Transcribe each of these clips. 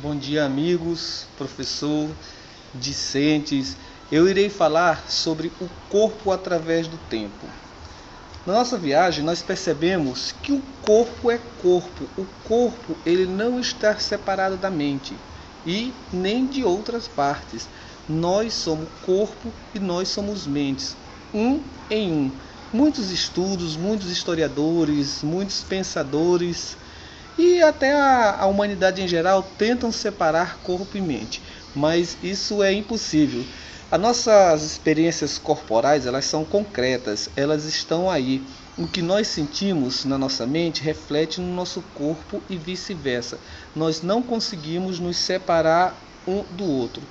Bom dia, amigos, professor, discentes. Eu irei falar sobre o corpo através do tempo. Na nossa viagem, nós percebemos que o corpo é corpo. O corpo, ele não está separado da mente e nem de outras partes. Nós somos corpo e nós somos mentes, um em um. Muitos estudos, muitos historiadores, muitos pensadores e até a humanidade em geral tentam separar corpo e mente, mas isso é impossível. As nossas experiências corporais, elas são concretas, elas estão aí. O que nós sentimos na nossa mente reflete no nosso corpo e vice-versa. Nós não conseguimos nos separar um do outro.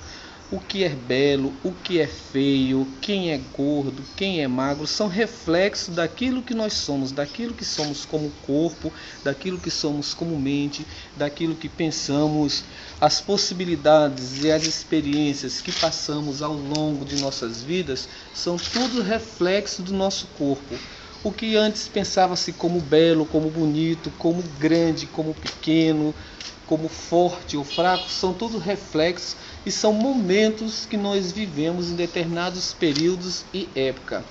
O que é belo, o que é feio, quem é gordo, quem é magro, são reflexos daquilo que nós somos, daquilo que somos como corpo, daquilo que somos como mente, daquilo que pensamos, as possibilidades e as experiências que passamos ao longo de nossas vidas, são tudo reflexo do nosso corpo. O que antes pensava-se como belo, como bonito, como grande, como pequeno, como forte ou fraco, são tudo reflexos e são momentos que nós vivemos em determinados períodos e época.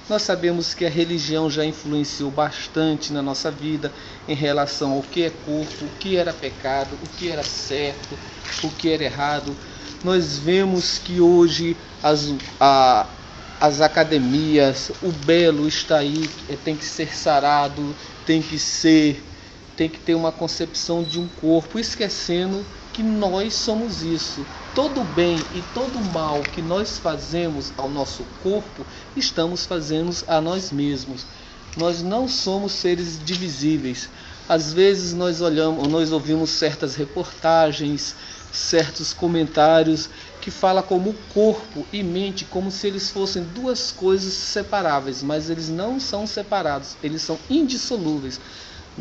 Nós sabemos que a religião já influenciou bastante na nossa vida em relação ao que é corpo, o que era pecado, o que era certo, o que era errado. Nós vemos que hoje as academias, o belo está aí, tem que ser sarado, tem que ter uma concepção de um corpo, esquecendo que nós somos isso. Todo bem e todo mal que nós fazemos ao nosso corpo, estamos fazendo a nós mesmos. Nós não somos seres divisíveis. Às vezes nós ouvimos certas reportagens, certos comentários que falam como corpo e mente como se eles fossem duas coisas separáveis, mas eles não são separados, eles são indissolúveis.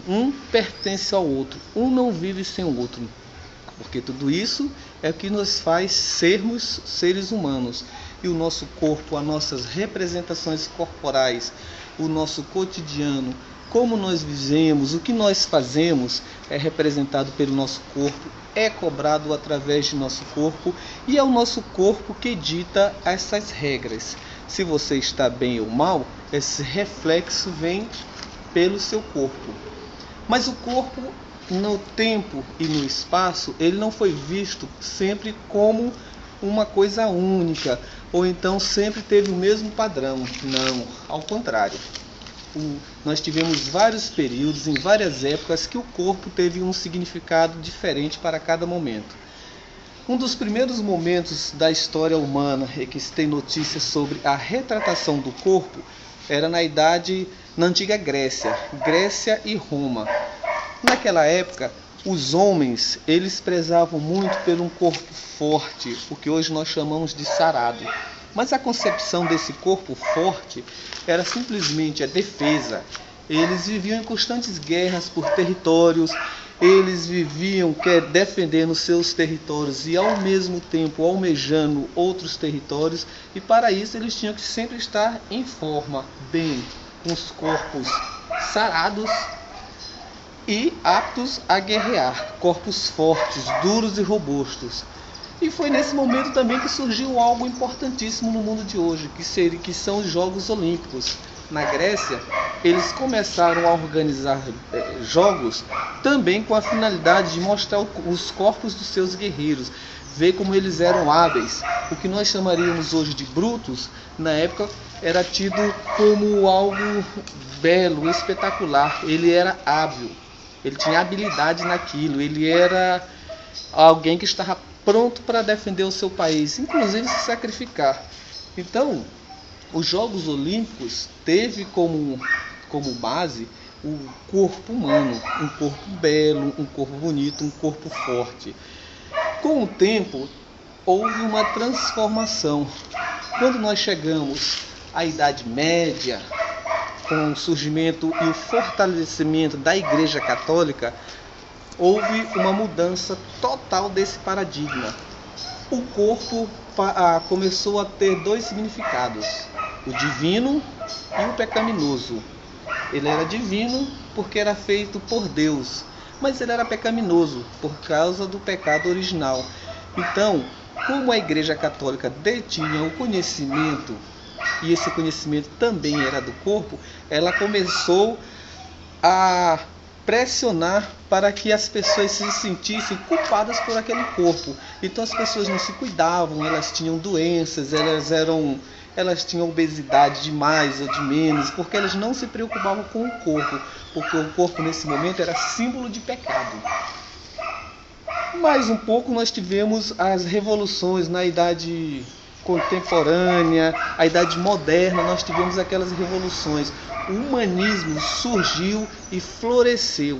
Um pertence ao outro, um não vive sem o outro, porque tudo isso é o que nos faz sermos seres humanos. E o nosso corpo, as nossas representações corporais, o nosso cotidiano, como nós vivemos, o que nós fazemos é representado pelo nosso corpo, é cobrado através de nosso corpo e é o nosso corpo que dita essas regras. Se você está bem ou mal, esse reflexo vem pelo seu corpo. Mas o corpo, no tempo e no espaço, ele não foi visto sempre como uma coisa única, ou então sempre teve o mesmo padrão. Não, ao contrário. Nós tivemos vários períodos, em várias épocas, que o corpo teve um significado diferente para cada momento. Um dos primeiros momentos da história humana em que se tem notícias sobre a retratação do corpo era na antiga Grécia e Roma. Naquela época, os homens, eles prezavam muito por um corpo forte, o que hoje nós chamamos de sarado. Mas a concepção desse corpo forte era simplesmente a defesa. Eles viviam em constantes guerras por territórios, eles viviam defendendo seus territórios e ao mesmo tempo almejando outros territórios, e para isso eles tinham que sempre estar em forma, bem, com os corpos sarados e aptos a guerrear, corpos fortes, duros e robustos. E foi nesse momento também que surgiu algo importantíssimo no mundo de hoje, que são os Jogos Olímpicos. Na Grécia, eles começaram a organizar jogos também com a finalidade de mostrar os corpos dos seus guerreiros, ver como eles eram hábeis. O que nós chamaríamos hoje de brutos, na época era tido como algo belo, espetacular. Ele era hábil, ele tinha habilidade naquilo, ele era alguém que estava pronto para defender o seu país, inclusive se sacrificar. Então, os Jogos Olímpicos teve como base o corpo humano, um corpo belo, um corpo bonito, um corpo forte. Com o tempo, houve uma transformação. Quando nós chegamos à Idade Média, com o surgimento e o fortalecimento da Igreja Católica, houve uma mudança total desse paradigma. O corpo começou a ter dois significados: o divino e o pecaminoso. Ele era divino porque era feito por Deus, mas ele era pecaminoso por causa do pecado original. Então, como a Igreja Católica detinha o conhecimento, e esse conhecimento também era do corpo, ela começou a pressionar para que as pessoas se sentissem culpadas por aquele corpo. Então as pessoas não se cuidavam, elas tinham doenças, elas tinham obesidade de mais ou de menos, porque elas não se preocupavam com o corpo, porque o corpo nesse momento era símbolo de pecado. Mais um pouco nós tivemos as revoluções na idade contemporânea, a idade moderna, nós tivemos aquelas revoluções. O humanismo surgiu e floresceu.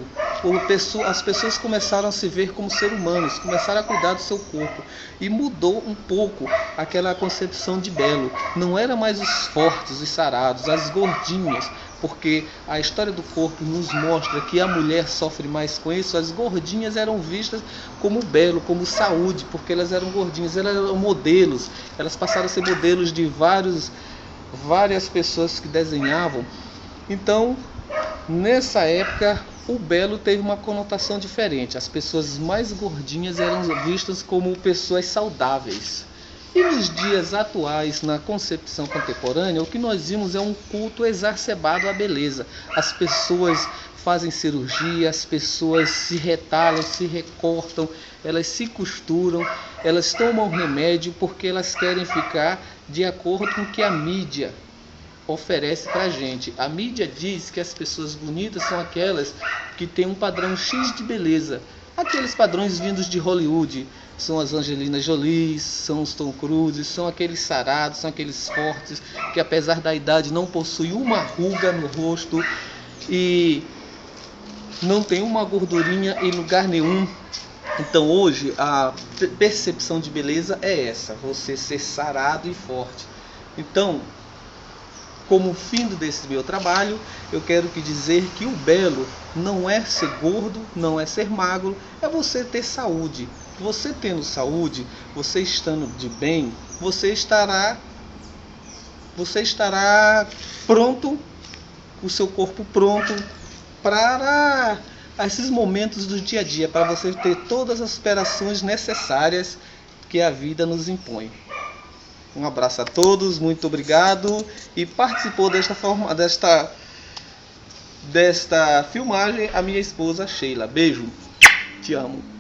As pessoas começaram a se ver como seres humanos, começaram a cuidar do seu corpo. E mudou um pouco aquela concepção de belo. Não era mais os fortes, os sarados, as gordinhas, porque a história do corpo nos mostra que a mulher sofre mais com isso. As gordinhas eram vistas como belo, como saúde, porque elas eram gordinhas, elas eram modelos. Elas passaram a ser modelos de várias pessoas que desenhavam. Então, nessa época, o belo teve uma conotação diferente. As pessoas mais gordinhas eram vistas como pessoas saudáveis. E nos dias atuais, na concepção contemporânea, o que nós vimos é um culto exacerbado à beleza. As pessoas fazem cirurgia, as pessoas se retalham, se recortam, elas se costuram, elas tomam remédio porque elas querem ficar de acordo com o que a mídia oferece pra gente. A mídia diz que as pessoas bonitas são aquelas que têm um padrão X de beleza. Aqueles padrões vindos de Hollywood. São as Angelina Jolie, são os Tom Cruise, são aqueles sarados, são aqueles fortes que apesar da idade não possuem uma ruga no rosto e não tem uma gordurinha em lugar nenhum. Então hoje a percepção de beleza é essa, você ser sarado e forte. Então, como fim desse meu trabalho, eu quero dizer que o belo não é ser gordo, não é ser magro, é você ter saúde. Você tendo saúde, você estando de bem, você estará pronto, o seu corpo pronto para esses momentos do dia a dia, para você ter todas as superações necessárias que a vida nos impõe. Um abraço a todos, muito obrigado. E participou desta filmagem a minha esposa Sheila. Beijo, te amo.